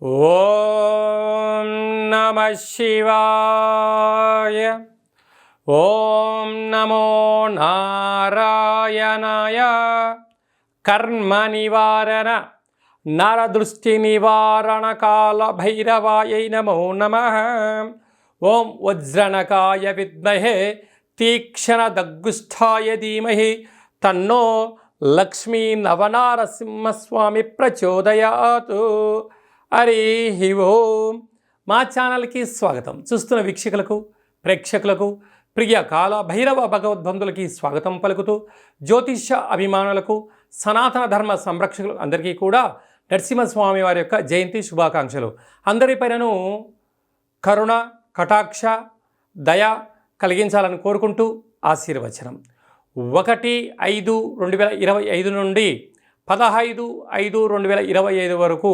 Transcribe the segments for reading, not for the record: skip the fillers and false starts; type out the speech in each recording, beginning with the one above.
ఓం నమః శివాయ. ఓం నమో నారాయణాయ. కర్మ నివారణ నరదృష్టి నివారణ కాల భైరవాయై నమో నమః. ఓం వజ్రణకాయ విద్మహే తీక్షణ దగ్గుష్ఠాయ ధీమహి తన్నో లక్ష్మీ నవనారసింహస్వామి ప్రచోదయాతు. హరి ఓం. మా ఛానల్కి స్వాగతం. చూస్తున్న వీక్షకులకు, ప్రేక్షకులకు, ప్రియ కాల భైరవ భగవద్బంధులకి స్వాగతం పలుకుతూ, జ్యోతిష్య అభిమానులకు, సనాతన ధర్మ సంరక్షకులు అందరికీ కూడా నరసింహస్వామి వారి యొక్క జయంతి శుభాకాంక్షలు. అందరిపైనను కరుణ, కటాక్ష, దయ కలిగించాలని కోరుకుంటూ ఆశీర్వచనం. 1/5/2025 నుండి 15/5/2025 వరకు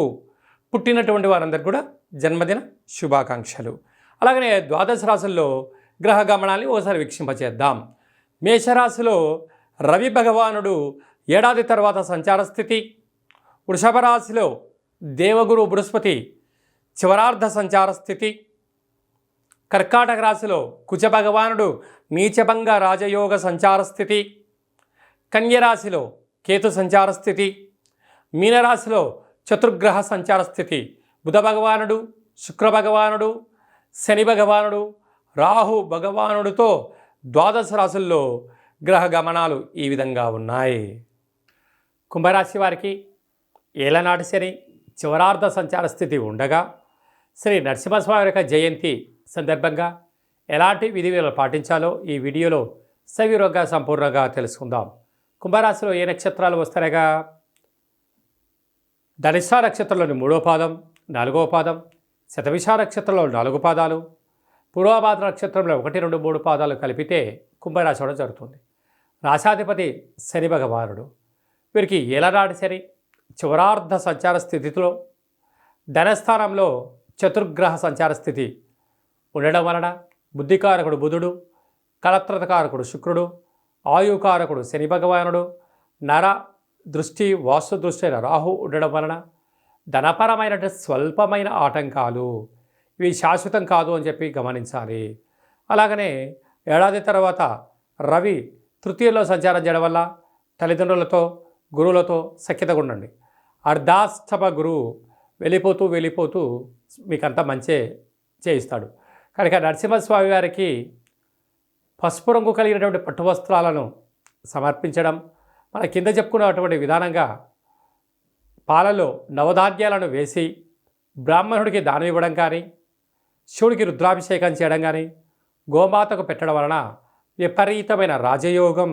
పుట్టినటువంటి వారందరికీ కూడా జన్మదిన శుభాకాంక్షలు. అలాగనే ద్వాదశ రాశుల్లో గ్రహ గమనాన్ని ఒకసారి వీక్షింపచేద్దాం. మేషరాశిలో రవి భగవానుడు ఏడాది తర్వాత సంచార స్థితి. వృషభ రాశిలో దేవగురు బృహస్పతి చివరార్ధ సంచార స్థితి. కర్కాటక రాశిలో కుజ భగవానుడు నీచభంగ రాజయోగ సంచార స్థితి. కన్యరాశిలో కేతు సంచార స్థితి. మీనరాశిలో చతుర్గ్రహ సంచార స్థితి. బుధ భగవానుడు, శుక్ర భగవానుడు, శని భగవానుడు, రాహు భగవానుడితో ద్వాదశ రాశుల్లో గ్రహ గమనాలు ఈ విధంగా ఉన్నాయి. కుంభరాశి వారికి ఏలనాటి శని చివరార్ధ సంచార స్థితి ఉండగా, శ్రీ నరసింహస్వామి యొక్క జయంతి సందర్భంగా ఎలాంటి విధి విధానాలు పాటించాలో ఈ వీడియోలో సవివరంగా సంపూర్ణంగా తెలుసుకుందాం. కుంభరాశిలో ఏ నక్షత్రాలు వస్తాయిగా? ధనిష్ట నక్షత్రంలోని 3వ పాదం, 4వ పాదం, శతభిష నక్షత్రంలో 4 పాదాలు, పూర్వభాద్ర నక్షత్రంలో 1, 2, 3 పాదాలు కలిపితే కుంభరాశి అవడం జరుగుతుంది. రాశాధిపతి శని భగవానుడు. వీరికి ఏలనాటి శని చివరార్ధ సంచార స్థితిలో ధనస్థానంలో చతుర్గ్రహ సంచార స్థితి ఉండడం వలన బుద్ధికారకుడు బుధుడు, కలత్రతకారకుడు శుక్రుడు, ఆయుకారకుడు శని భగవానుడు, నర దృష్టి వాస్తు దృష్టి అయిన రాహు ఉండడం వలన ధనపరమైన స్వల్పమైన ఆటంకాలు, ఇవి శాశ్వతం కాదు అని చెప్పి గమనించాలి. అలాగనే ఏడాది తర్వాత రవి తృతీయంలో సంచారం చేయడం వల్ల తల్లిదండ్రులతో, గురువులతో సఖ్యతగా ఉండండి. అర్ధాష్టమ గురువు వెళ్ళిపోతూ మీకంతా మంచే చేయిస్తాడు. కనుక నరసింహస్వామి వారికి పసుపు రంగు కలిగినటువంటి పట్టు వస్త్రాలను సమర్పించడం, మన కింద చెప్పుకున్నటువంటి విధానంగా పాలలో నవధాన్యాలను వేసి బ్రాహ్మణుడికి దానం ఇవ్వడం కానీ, శివుడికి రుద్రాభిషేకం చేయడం కానీ, గోమాతకు పెట్టడం వలన విపరీతమైన రాజయోగం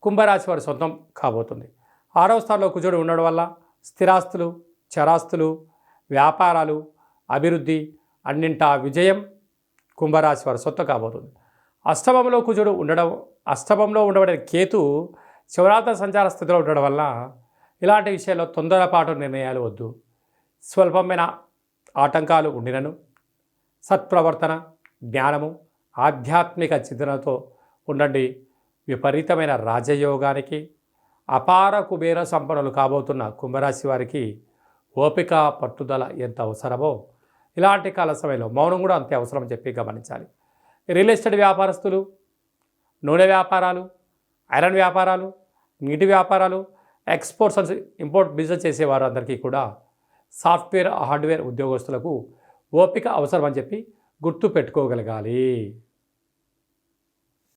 కుంభరాశి వారి సొంతం కాబోతుంది. 6వ స్థానంలో కుజుడు ఉండడం వల్ల స్థిరాస్తులు, చరాస్తులు, వ్యాపారాలు, అభివృద్ధి, అన్నింటా విజయం కుంభరాశి వారి సొంతం కాబోతుంది. అష్టమంలో కుజుడు ఉండడం, అష్టమంలో ఉండబడిన కేతు చివరార్ధ సంచార స్థితిలో ఉండడం వల్ల ఇలాంటి విషయాల్లో తొందరపాటు నిర్ణయాలు వద్దు. స్వల్పమైన ఆటంకాలు ఉండినను సత్ప్రవర్తన, జ్ఞానము, ఆధ్యాత్మిక చింతనతో ఉండండి. విపరీతమైన రాజయోగానికి, అపార కుబేర సంపన్నులు కాబోతున్న కుంభరాశి వారికి ఓపిక, పట్టుదల ఎంత అవసరమో ఇలాంటి కాల సమయంలో మౌనం కూడా అంతే అవసరం అని చెప్పి గమనించాలి. రియల్ ఎస్టేట్ వ్యాపారస్తులు, నూనె వ్యాపారాలు, ఐరన్ వ్యాపారాలు, నీటి వ్యాపారాలు, ఎక్స్పోర్ట్స్ అండ్ ఇంపోర్ట్ బిజినెస్ చేసేవారు అందరికీ కూడా సాఫ్ట్వేర్, హార్డ్వేర్ ఉద్యోగస్తులకు ఓపిక అవసరం అని చెప్పి గుర్తు పెట్టుకోగలగాలి.